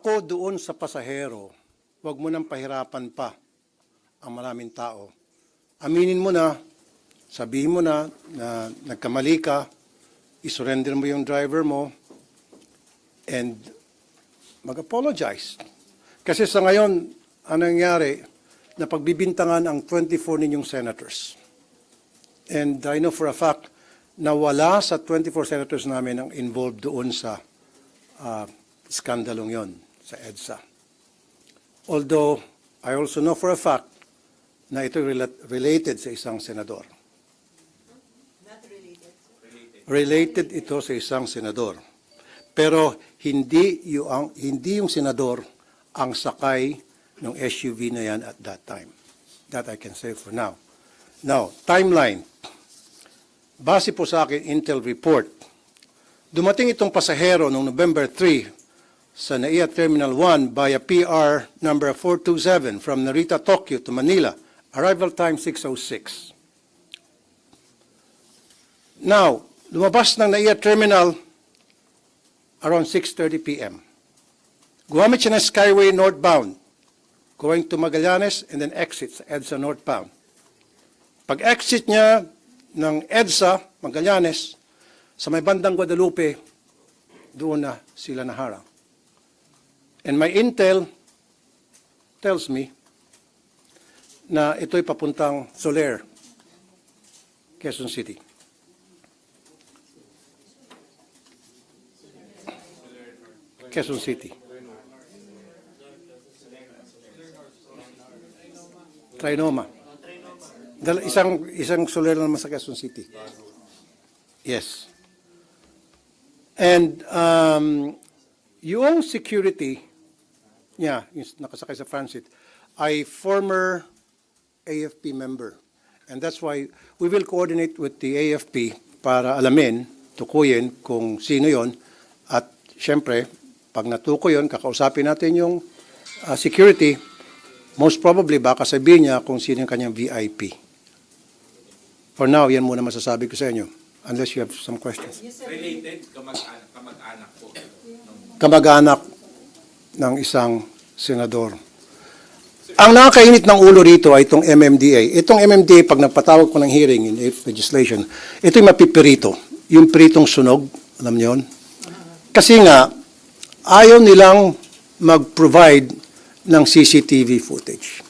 ako doon sa pasahero, wag mo nang pahirapan pa ang maraming tao. Aminin mo na, sabihin mo na nagkamali ka, isurrender mo yung driver mo, and mag-apologize. Kasi sa ngayon, anong nangyari, napagbibintangan ang 24 ninyong senators. And I know for a fact na wala sa 24 senators namin ang involved doon sa skandalong yon sa EDSA. Although, I also know for a fact na ito related sa isang senador. Not related. Related ito sa isang senador. Pero hindi yung senador ang sakay ng SUV na yan at that time. That I can say for now. Now, timeline. Base po sa akin Intel report, dumating itong pasahero noong November 3 sa NAIA Terminal 1 via PR number 427 from Narita, Tokyo to Manila. Arrival time 6:06. Now, lumabas ng NAIA Terminal around 6:30 p.m. Gumamit siya ng Skyway northbound, going to Magallanes and then exit sa EDSA northbound. Pag-exit niya ng EDSA, Magallanes, sa may bandang Guadalupe, doon na sila naharang. And my intel tells me na ito'y papuntang Soler, Quezon City. Quezon City. Trinoma. Isang Soler naman sa Quezon City. Yes. And yung security niya, yung nakasakay sa transit, ay former AFP member. And that's why we will coordinate with the AFP para alamin, tukuyin kung sino yon. At syempre, pag natukoy yon, kakausapin natin yung security. Most probably, baka sabihin niya kung sino yung kanyang VIP. For now, yan muna masasabi ko sa inyo. Unless you have some questions. Related, kamag-anak po. Kamag-anak ng isang senador. Ang nakakainit ng ulo rito ay itong MMDA. Itong MMDA, pag nagpatawag ko ng hearing in legislation, ito'y mapipirito. Yung piritong sunog, alam niyo yun? Kasi nga, ayaw nilang mag-provide ng CCTV footage.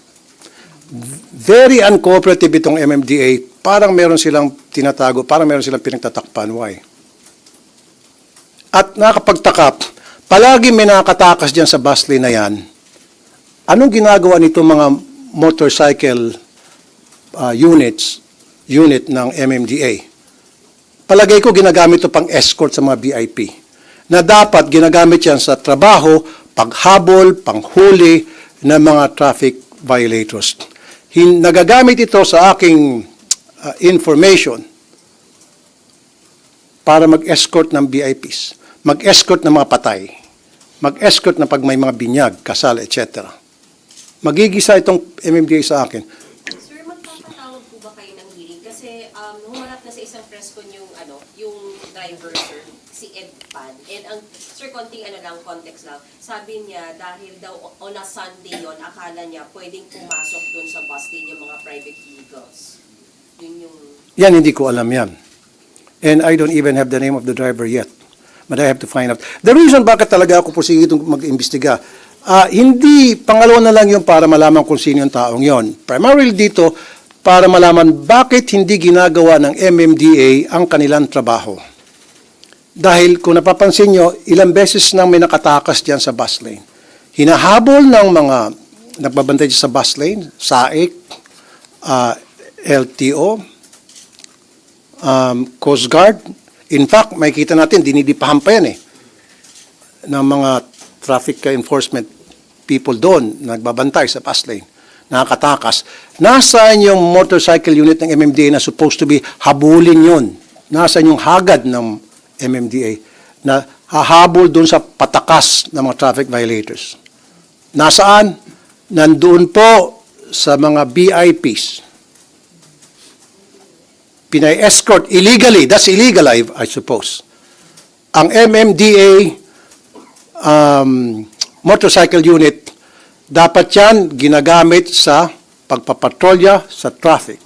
Very uncooperative itong MMDA. Parang meron silang tinatago, parang meron silang pinagtatakpan. Why? At nakapagtakap, palagi may nakatakas dyan sa bus lane na yan. Anong ginagawa nito mga motorcycle unit ng MMDA? Palagay ko ginagamit ito pang escort sa mga VIP. Na dapat ginagamit yan sa trabaho, paghabol, panghuli ng mga traffic violators. Nagagamit ito sa aking information para mag-escort ng VIPs, mag-escort ng mga patay, mag-escort na pag may mga binyag, kasal, etc. Magigisa itong MMDA sa akin. Sir, magpapatawag po ba kayo ng hearing? Kasi humarap na sa isang press con yung driver, sir, si Ed Pan. And ang, sir, konting context lang. Sabi niya, dahil daw on a Sunday yon, akala niya pwedeng pumasok dun sa bus lane yung mga private vehicles. Yun yung... Yan, hindi ko alam yan. And I don't even have the name of the driver yet. But I have to find out. The reason bakit talaga ako pursige itong mag-imbestiga, hindi, pangalawa na lang yun para malaman kung sino yung taong yon. Primarily dito, para malaman bakit hindi ginagawa ng MMDA ang kanilang trabaho. Dahil kung napapansin nyo, ilang beses nang may nakatakas dyan sa bus lane. Hinahabol ng mga nagbabantay sa bus lane, SAIC, LTO, Coast Guard. In fact, makikita natin, dinidipahan pa yan ng mga traffic enforcement people doon, nagbabantay sa bus lane, nakakatakas. Nasaan yung motorcycle unit ng MMDA na supposed to be habulin yun? Nasaan yung hagad ng MMDA na hahabol doon sa patakas ng mga traffic violators? Nasaan? Nandoon po sa mga VIPs. Pinay-escort illegally. That's illegal, I suppose. Ang MMDA motorcycle unit, dapat yan ginagamit sa pagpapatrolya sa traffic,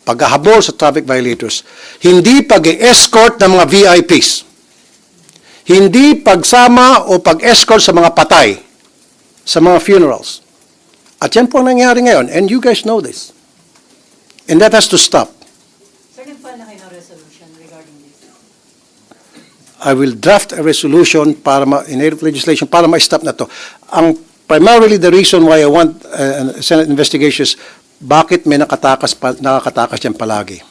paghahabol sa traffic violators, hindi pag-escort ng mga VIPs, hindi pagsama o pag-escort sa mga patay, sa mga funerals. At yan po ang nangyari ngayon, and you guys know this. And that has to stop. Sir, nag-file na kayo ng resolution regarding this? I will draft a resolution para in-native legislation para ma-stop na to. Ang primarily the reason why I want Senate investigations, bakit may nakakatakas yan palagi.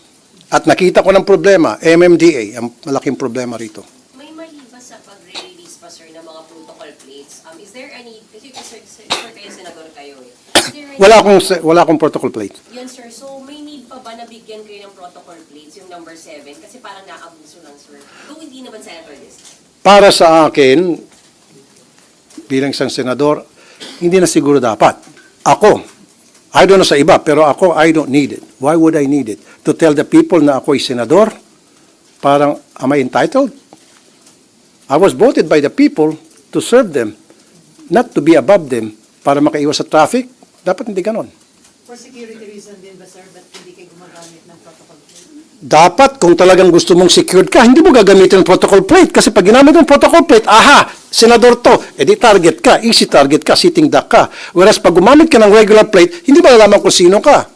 At nakita ko ng problema, MMDA, ang malaking problema rito. May mali ba sa pag-release pa, sir, ng mga protocol plates? Is there any, kasi sir, kayo senador kayo eh. Is there any- Wala akong protocol plate. Yan, sir. So, may need pa ba na bigyan kayo ng protocol plates, yung number 7? Kasi parang naabuso lang, sir. Kung hindi naman senator list. Para sa akin, bilang isang senador, hindi na siguro dapat. Ako, I don't know sa iba, pero ako, I don't need it. Why would I need it? To tell the people na ako ay senador? Parang, am I entitled? I was voted by the people to serve them, not to be above them, para makaiwas sa traffic. Dapat hindi ganon. For security reason din ba, sir, ba't hindi kayo gumagamit ng protocol plate? Dapat, kung talagang gusto mong secured ka, hindi mo gagamitin ng protocol plate. Kasi pag ginamit ng protocol plate, aha, senador to, edi target ka, easy target ka, sitting duck ka. Whereas pag gumamit ka ng regular plate, hindi mo malalaman kung sino ka.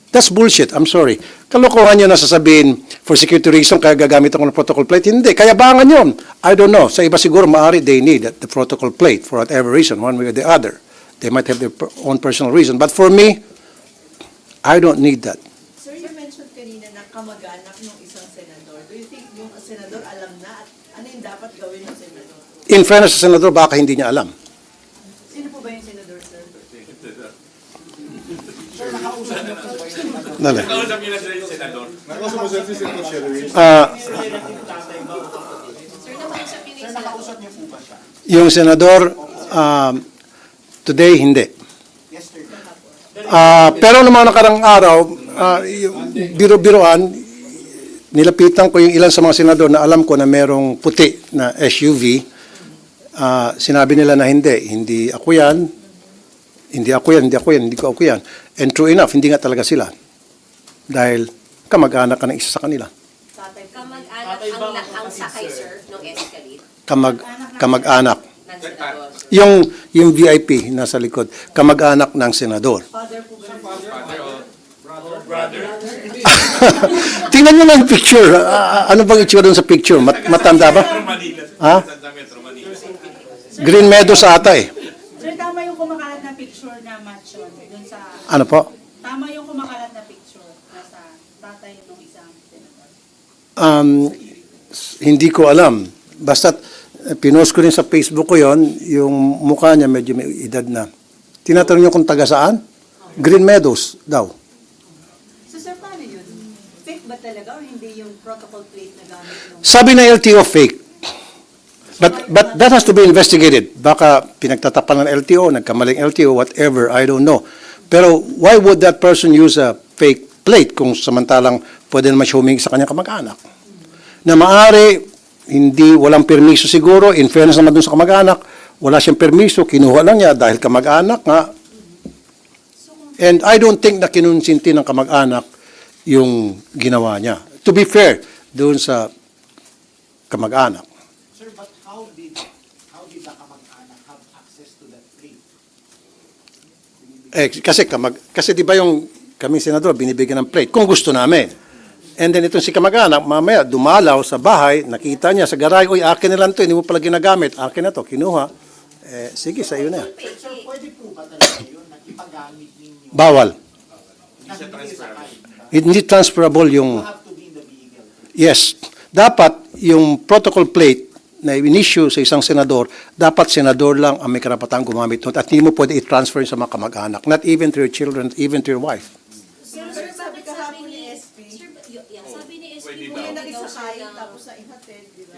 That's bullshit, I'm sorry. Kalokohan yun na sasabihin, for security reason, kaya gagamit ako ng protocol plate. Hindi, kaya bangan yun. I don't know. Sa iba siguro, maaari, they need the protocol plate for whatever reason, one way or the other. They might have their own personal reason. But for me, I don't need that. Sir, you mentioned kanina na kamag-anak ng isang senador. Do you think yung senador alam na at ano yung dapat gawin ng senador? In fairness sa senador, baka hindi niya alam. Sino po ba yung senador, sir? Dali. Nakausap niyo na sila yung senador. Sir, nakausap yun yung senador. Yung senador, today, hindi. Pero noong mga nakarang araw, yung biro-biroan, nilapitan ko yung ilan sa mga senador na alam ko na merong puti na SUV. Sinabi nila na hindi ako yan, hindi ko ako yan. And true enough, hindi nga talaga sila. Dahil kamag-anak ka ng isa sa kanila. Kamag-anak ang sakay, sir, nung Escalade Kamag-anak. ng senador. Yung VIP nasa likod, kamag-anak ng senador. Father po ba? Tingnan nyo lang yung picture. Ano bang itsura doon sa picture? Matanda ba? Metro Manila. Ha? Sa Metro Manila. Green Meadows ata eh. Sir, tama yung kumakalat na picture na match yun. Dun sa, Ano po? tama yung kumakalat na picture na sa tatay ng isang senador. Hindi ko alam. Basta pinost ko rin sa Facebook ko yon, yung mukha niya medyo may edad na. Tinatanong niyo kung taga saan? Green Meadows daw. So, sir, paano yun? Fake ba talaga or hindi yung protocol plate na gamit ng... Sabi na LTO fake. But that has to be investigated. Baka pinagtatapan ng LTO, nagkamaling LTO, whatever, I don't know. Pero why would that person use a fake plate kung samantalang pwede naman siya humingi sa kanyang kamag-anak? Na maaari, walang permiso siguro, in fairness naman dun sa kamag-anak, wala siyang permiso, kinuha lang niya dahil kamag-anak nga. And I don't think na kinunsinti ng kamag-anak yung ginawa niya. To be fair, doon sa kamag-anak. Sir, but how did the kamag-anak have access to that plate? Kasi di ba yung kaming senador binibigyan ng plate kung gusto namin. And then itong si kamag-anak, mamaya dumalaw sa bahay, nakita niya sa garay, uy, akin na lang to, hindi mo pala ginagamit, akin na to, kinuha. Sige, sa iyo na. Sir, pwede po ba talaga yun na ipagamit ninyo? Bawal. Na hindi sa kain? Hindi transferable yung, You have to be in the vehicle. yes, dapat yung protocol plate na in-issue sa isang senador, dapat senador lang ang may karapatang gumamit nun at hindi mo pwede i-transfer sa mga kamag-anak, not even to your children, even to your wife. Sir, sabi kahapon ni SP, Sir, sabi ni SP, Pwede kung daw. yan daw nagsakay, siya ng- tapos na ihatid, di ba?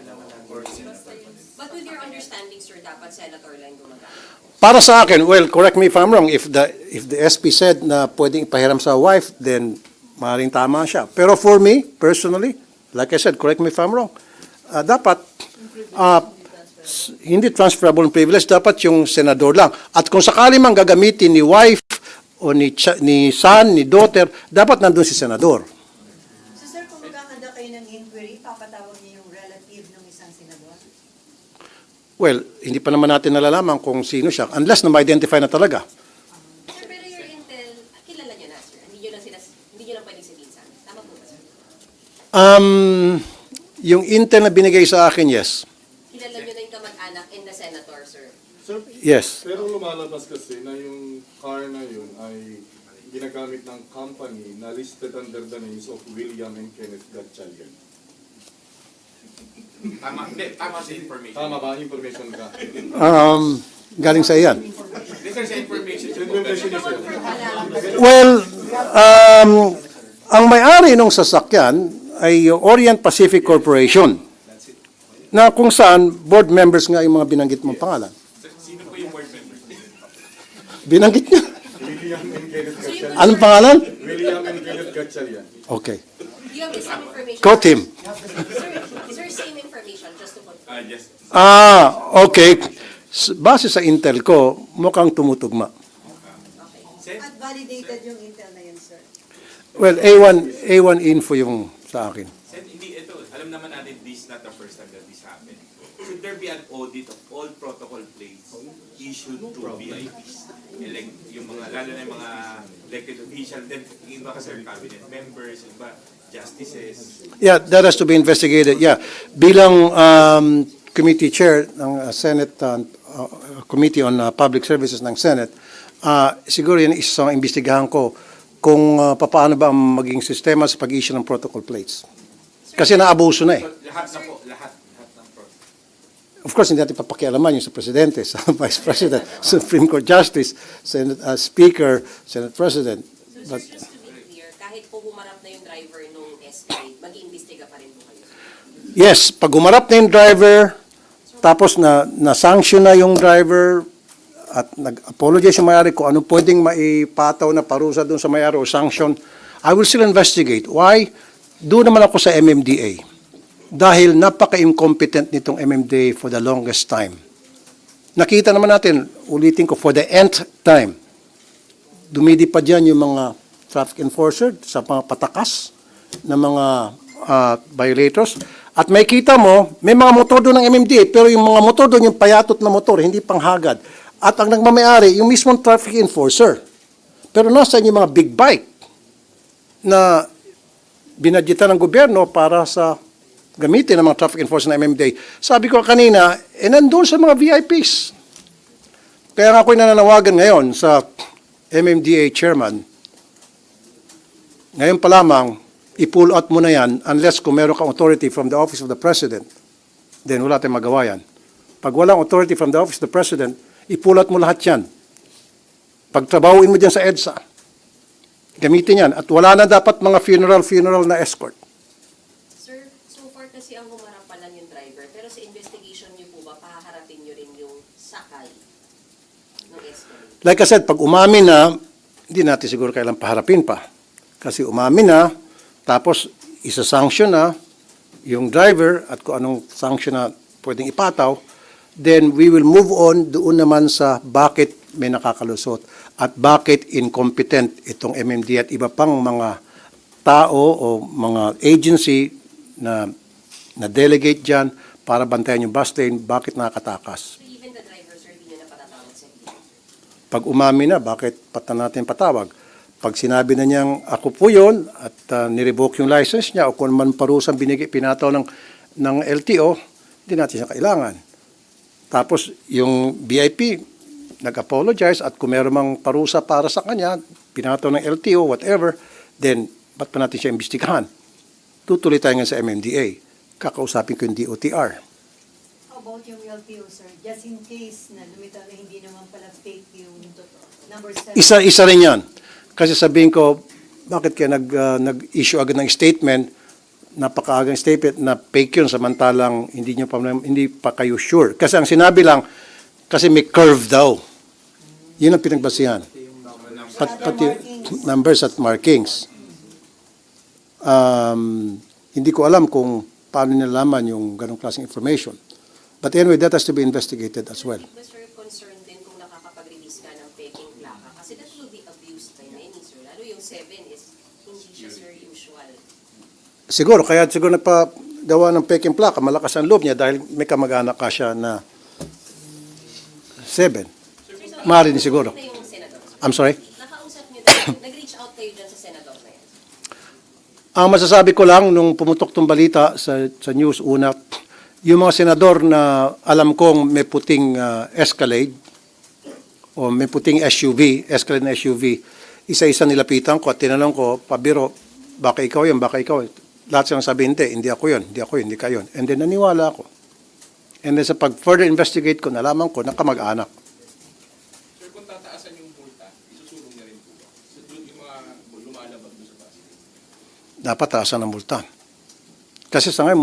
But with your understanding, sir, dapat senator lang gumagamit. Para sa akin, well, correct me if I'm wrong, if the SP said na pwedeng ipahiram sa wife, then maaaring tama siya. Pero for me, personally, like I said, correct me if I'm wrong, dapat Hindi transferable privilege, dapat yung senador lang. At kung sakali mang gagamitin ni wife o ni son, ni daughter, dapat nandun si senador. So sir, kung maghahanda kayo ng inquiry, papatawag niyo yung relative ng isang senador? Well, hindi pa naman natin nalalaman kung sino siya, unless na ma-identify na talaga. Sir, pero your intel, kilala nyo na, sir. Hindi nyo lang pwedeng sabihin sa amin. Tama po ba, sir? Yung intel na binigay sa akin, yes. Kilala nyo na yung kamag-anak and the senator, sir. Sir, Yes. pero lumalabas kasi na yung car na yun ay ginagamit ng company na listed under the names of William and Kenneth Gatchalian. Tama, hindi, tama sa information. Tama ba? Information ka? Galing sa iyan. This is information. Information is sir. Well, ang may-ari ng sasakyan ay yung Orient Pacific Corporation, na kung saan board members nga yung mga binanggit mong pangalan. Sino po yung board member? Binanggit niya. William and Kenneth Gatchalian. Anong pangalan? William and Kenneth Gatchalian. Okay. You have the same information. Quote him. Sir, same information, just to confirm. Yes. Okay. Base sa intel ko, mukhang tumutugma. At validated yung intel na yun, sir. Well, A1 info yung sa akin. Sen, hindi ito. Alam naman natin, this is not the first time that this happened. Should there be an audit of all protocol plates issued to VIPs? Yung mga, lalo na yung mga elected official, then yung iba kasi cabinet members, yung iba justices. Yeah, that has to be investigated. Yeah. Bilang committee chair ng Senate Committee on Public Services ng Senate, siguro yan isang imbestigahan ko kung paano ba ang maging sistema sa pag-issue ng protocol plates. Kasi naabuso na eh. So, lahat na po, lahat ng protocol. Of course, hindi natin papakialaman yung sa Presidente, sa Vice President, Supreme Court Justice, Senate Speaker, Senate President. So, But, sir, just to be clear, kahit po humarap na yung driver nung Escalade, mag-iimbestiga pa rin po kayo. yes, pag umarap na yung driver, tapos na-sanction na yung driver, at nag-apologize yung may-ari kung ano pwedeng maipataw na parusa doon sa may-ari o sanction, I will still investigate. Why? Doon naman ako sa MMDA. Dahil napaka-incompetent nitong MMDA for the longest time. Nakita naman natin, ulitin ko, for the nth time, dumidi pa dyan yung mga traffic enforcer sa mga patakas ng mga violators. At may kita mo, may mga motor doon ng MMDA, pero yung mga motor doon, yung payatot na motor, hindi panghagad. At ang nagmamayari, yung mismong traffic enforcer. Pero nasa yung mga big bike na binadyetan ng gobyerno para sa gamitin ng mga traffic enforcer ng MMDA. Sabi ko kanina, nandun sa mga VIPs. Kaya nga ako'y nananawagan ngayon sa MMDA chairman, ngayon pa lamang, i-pull out mo na yan unless kung meron kang authority from the office of the president, then wala tayong magawa yan. Pag walang authority from the office of the president, i-pull out mo lahat yan. Pagtrabahuin mo dyan sa EDSA, gamitin yan. At wala na dapat mga funeral na escort. Sir, so far kasi ang humarap pa lang yung driver, pero sa investigation niyo po ba, pahaharapin niyo rin yung sakay ng Escalade? Like I said, pag umamin na, hindi natin siguro kailang paharapin pa. Kasi umamin na, tapos isa-sanction na yung driver at kung anong sanction na pwedeng ipataw, then we will move on doon naman sa bakit may nakakalusot at bakit incompetent itong MMD at iba pang mga tao o mga agency na delegate dyan para bantayan yung bus lane, bakit nakakatakas. So even the driver, sir, hindi niyo na patatawag sa inyo? Pag umamin na, bakit natin patawag? Pag sinabi na niyang ako po yun at nirevoke yung license niya o kung man parusang pinataw ng LTO, hindi natin siya kailangan. Tapos yung VIP nag-apologize at kung meron mang parusa para sa kanya, pinataw ng LTO, whatever, then ba't pa natin siya imbestigahan? Tutuloy tayo nga sa MMDA. Kakausapin ko yung DOTR. How about yung LTO, sir? Just in case na lumitaw na hindi naman pala fake yung number 7. Isa rin yan. Kasi sabihin ko, bakit kaya nag-issue agad ng statement, napakaagang statement na fake yun samantalang hindi pa kayo sure. Kasi ang sinabi lang, kasi may curve daw. Yun ang pinagbasihan. Pati numbers at markings. Hindi ko alam kung paano nilalaman yung ganong klaseng information. But anyway, that has to be investigated as well. Mr. Concerned din kung nakakapag-release ka ng peking plaka kasi that will be abused by many, sir. Lalo yung 7 is hindi siya, sir, usual. Siguro, kaya siguro nagpagawa ng peking plaka, malakas ang loob niya dahil may kamag-anak ka siya na 7. Maaari din siguro. Na yung senador, sir. I'm sorry? Nakausap niyo din, nag-reach out kayo dyan sa senador na yan. Ang masasabi ko lang, nung pumutok tong balita sa news una, yung mga senador na alam kong may puting Escalade o may puting SUV, Escalade na SUV, isa-isa nilapitan ko at tinanong ko, pabiro, baka ikaw yun, baka ikaw. Lahat silang sabi, hindi ako yun, hindi ka yun. And then naniwala ako. And then sa pag-further investigate ko, nalaman ko na kamag-anak. Sir, kung tataasan yung multa, isusulong na rin po ba? So, doon yung mga lumalabag doon sa base. Dapat taasan ng multa. Kasi sa ngayon,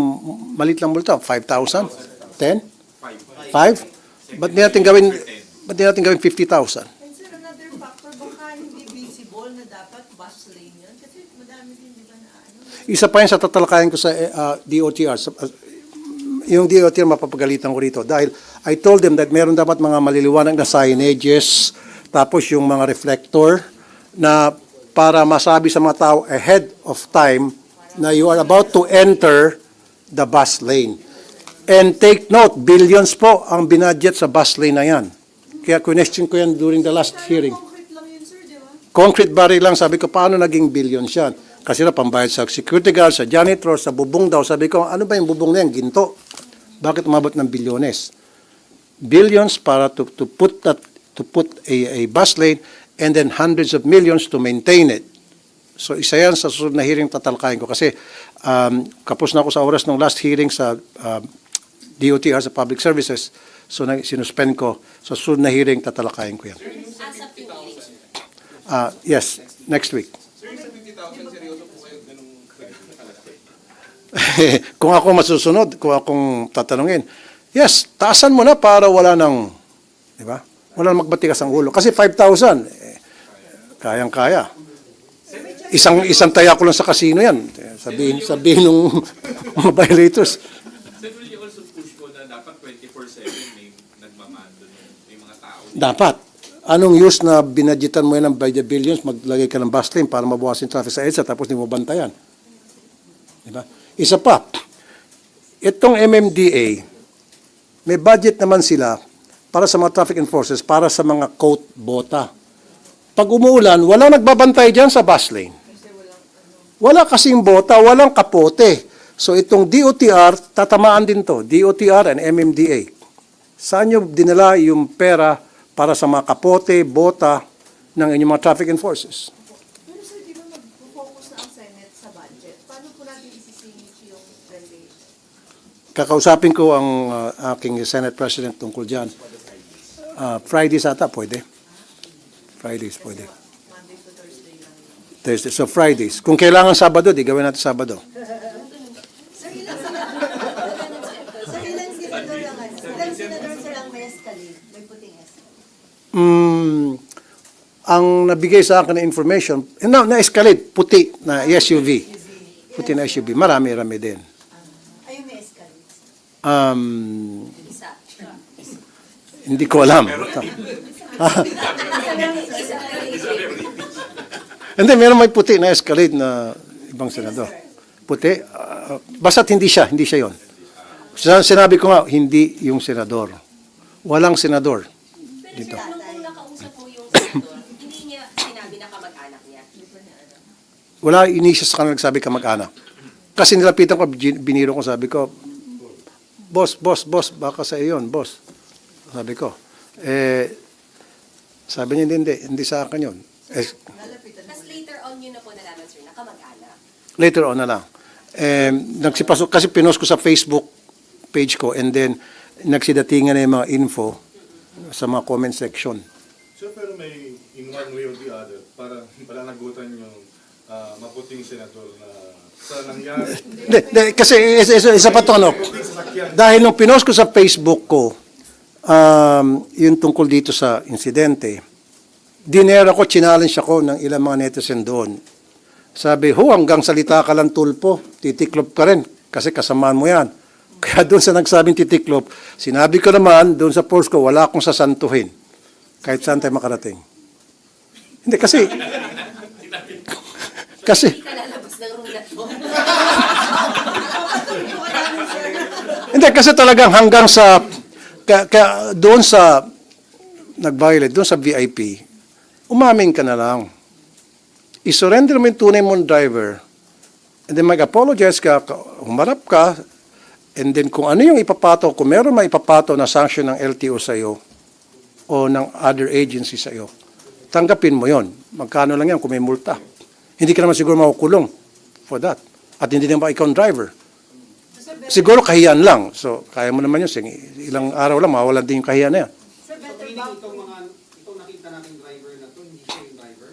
malit lang multa, 5,000? 10? 5? Ba't di natin gawin 50,000? And sir, another factor, baka hindi visible na dapat bus lane yun. Kasi madami din, di ba, na ano? Isa pa yun sa tatalakayan ko sa DOTR. Yung DOTR mapapagalitan ko rito. Dahil I told them that meron dapat mga maliliwanag na signages, tapos yung mga reflector, na para masabi sa mga tao ahead of time na you are about to enter the bus lane. And take note, billions po ang binudget sa bus lane na yan. Kaya question ko yan during the last hearing. Concrete lang yun, sir, di ba? Concrete barrier lang, sabi ko, paano naging billions yan? Kasi na pambayad sa security guard, sa janitor, sa bubong daw. Sabi ko, ano ba yung bubong na yan? Ginto. Bakit umabot ng bilyones? Billions para to put a bus lane and then hundreds of millions to maintain it. So isa yan sa susunod na hearing tatalakayin ko. Kasi kapos na ako sa oras ng last hearing sa DOTR sa Public Services. So sinuspend ko. Sa susunod na hearing tatalakayin ko yan. Asap yung hearing, sir. Yes, next week. Sir, yung sa 50,000, seryoso po kayo ganung nakalagay? Kung ako masusunod, kung akong tatanungin, yes, taasan mo na para wala nang, di ba? Wala nang magbatigas ang ulo. Kasi 5,000, kayang-kaya. Isang taya ko lang sa casino yan. Sabihin ng mga violators. Sir, will you also push ko na dapat 24/7 may nagmamando yung mga tao? Dapat. Anong use na binadgetan mo yan ng by the billions, maglagay ka ng bus lane para mabawasin traffic sa EDSA tapos hindi mo bantayan. Diba? Isa pa, itong MMDA, may budget naman sila para sa mga traffic enforcers, para sa mga coat bota. Pag umuulan, wala nagbabantay dyan sa bus lane. Wala kasing bota, walang kapote. So itong DOTR, tatamaan din to, DOTR and MMDA. Saan nyo dinala yung pera para sa mga kapote, bota ng inyong mga traffic enforcers? Pero sir, di ba mag-focus na ang Senate sa budget? Paano po natin isisingit yung revelation? Kakausapin ko ang aking Senate President tungkol dyan. Fridays ata, pwede. Fridays, pwede. Monday to Thursday lang yun. Thursday. So Fridays. Kung kailangan Sabado, di gawin natin Sabado. Sir, ilang senador lang, ilang senador sir ang may escalade, may puting escalade? Ang nabigay sa akin na information, na-escalate, puti na SUV. Puti na SUV. Marami-rami din. Ayun, may escalade. Isa. Hindi ko alam. Hindi, meron may puti na escalade na ibang senador. Puti. Basta't hindi siya yon. Sinabi ko nga, hindi yung senador. Walang senador Pero dito. sir, nung nakausap mo yung senador, hindi niya sinabi na kamag-anak niya. Wala, ini siya sa kanila nagsabi kamag-anak. Kasi nilapitan ko, biniro ko, sabi ko, boss, baka sa iyon, boss. Sabi ko. Sabi niya, hindi sa akin yun. Tapos later on yun na po nalaman, sir, na kamag-anak. Later on na lang. Nagsipasok, kasi pinost ko sa Facebook page ko and then nagsidatingan na yung mga info sa mga comment section. So pero may in one way or the other, para palanagutan yung maputing senador na sa nangyari. Kasi isa pa to, ano, dahil nung pinost ko sa Facebook ko, yung tungkol dito sa insidente, dinera ko, challenge ako ng ilang mga netizen doon. Sabi, hanggang salita ka lang tulpo, titiklop ka rin, kasi kasamaan mo yan. Kaya doon sa nagsabing titiklop, sinabi ko naman, doon sa post ko, wala akong sasantuhin. Kahit saan tayo makarating. Hindi, kasi, Hindi ka lalabas ng rulat mo. hindi, kasi talagang hanggang sa, doon sa, nag-violate, doon sa VIP, umamin ka na lang. I-surrender mo yung tunay mong driver, and then mag-apologize ka, humarap ka, and then kung ano yung ipapato, kung meron maipapato na sanction ng LTO sa iyo o ng other agency sa iyo, tanggapin mo yon. Magkano lang yan kung may multa. Hindi ka naman siguro makukulong for that. At hindi naman ikaw ang driver. Siguro kahiyan lang. So, kaya mo naman yun. Ilang araw lang, mawawalan din yung kahiyan na yan. Sir, So, better meaning ba itong nakita nating driver na to, hindi siya yung driver?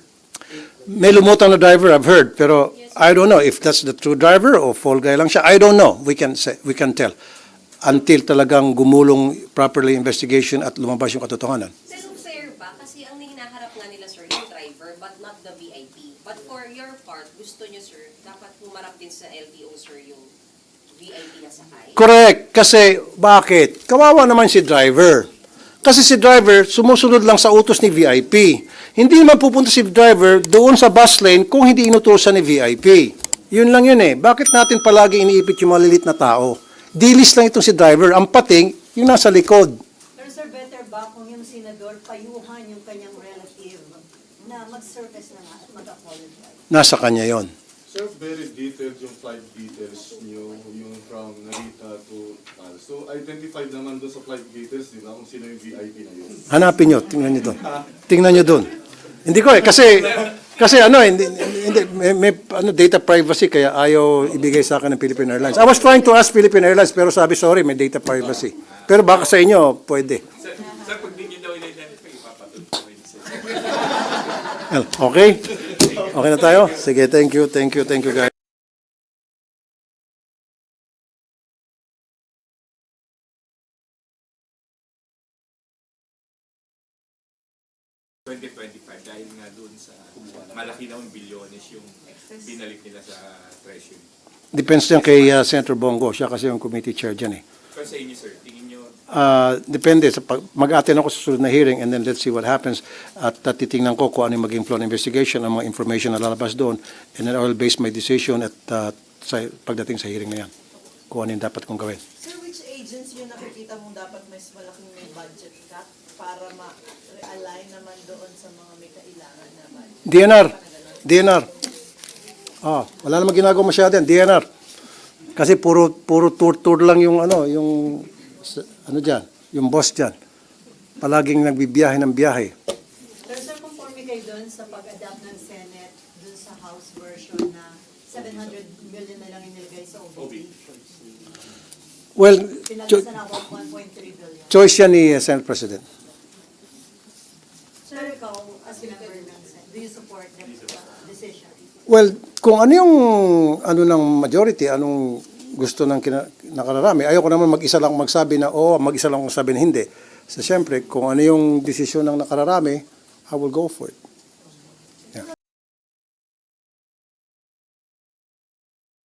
May lumutang na driver, I've heard. Pero I don't know if that's the true driver o fall guy lang siya. I don't know. We can tell. Until talagang gumulong properly investigation at lumabas yung katotohanan. Pero fair ba? Kasi ang hinaharap nga nila, sir, yung driver, but not the VIP. But for your part, gusto nyo, sir, dapat humarap din sa LTO, sir, yung VIP na sakay. Correct. Kasi bakit? Kawawa naman si driver. Kasi si driver, sumusunod lang sa utos ni VIP. Hindi naman pupunta si driver doon sa bus lane kung hindi inutusan ni VIP. Yun lang yun eh. Bakit natin palagi iniipit yung malilit na tao? Dilis lang itong si driver. Ang pating, yung nasa likod. Pero sir, better ba kung yung senador payuhan yung kanyang relative na mag-surface na nga at mag-apologize? Nasa kanya yon. Sir, very detailed yung flight details niyo, yung from Narita to Tal. So, identified naman doon sa flight details, di ba, kung sino yung VIP na yun. Hanapin nyo. Tingnan nyo doon. Tingnan nyo doon. Hindi ko eh. Kasi ano, hindi, may data privacy kaya ayaw ibigay sa akin ng Philippine Airlines. I was trying to ask Philippine Airlines pero sabi, sorry, may data privacy. Pero baka sa inyo, pwede. Sir, pag di nyo daw in-identify, ipapatulog ko yun sir. Okay? Okay na tayo? Sige, thank you guys. Dahil nga doon sa malaki na bilyones yung binalik nila sa Treasury. Depends yan kay Senator Bongo. Siya kasi yung committee chair dyan eh. Pero sa inyo, sir, tingin nyo, Depende. Mag-attend ako sa susunod na hearing and then let's see what happens. At titingnan ko kung ano yung maging flow ng investigation, ang mga information na lalabas doon. And then I will base my decision at pagdating sa hearing na yan. Kung ano yung dapat kong gawin. Sir, which agency yung nakikita mong dapat mas malaking may budget cut para ma-align naman doon sa mga may kailangan na budget? DNR. Wala namang ginagawa masyado yan. DNR. Kasi puro tour lang yung yung boss diyan. Palaging nagbibiyahe ng biyahe. Pero sir, conforme kayo doon sa pag-adapt ng Senate doon sa House version na 700 million na lang inilagay sa OBP. Well, Pinagasa na 1.3 billion. choice yan ni Senate President. Sir, ikaw, as member ng Senate, do you support that decision? Well, kung ano yung ng majority, anong gusto ng nakararami, ayoko naman mag-isa lang magsabi na mag-isa lang magsabi na hindi. So, siyempre, kung ano yung desisyon ng nakararami, I will go for it.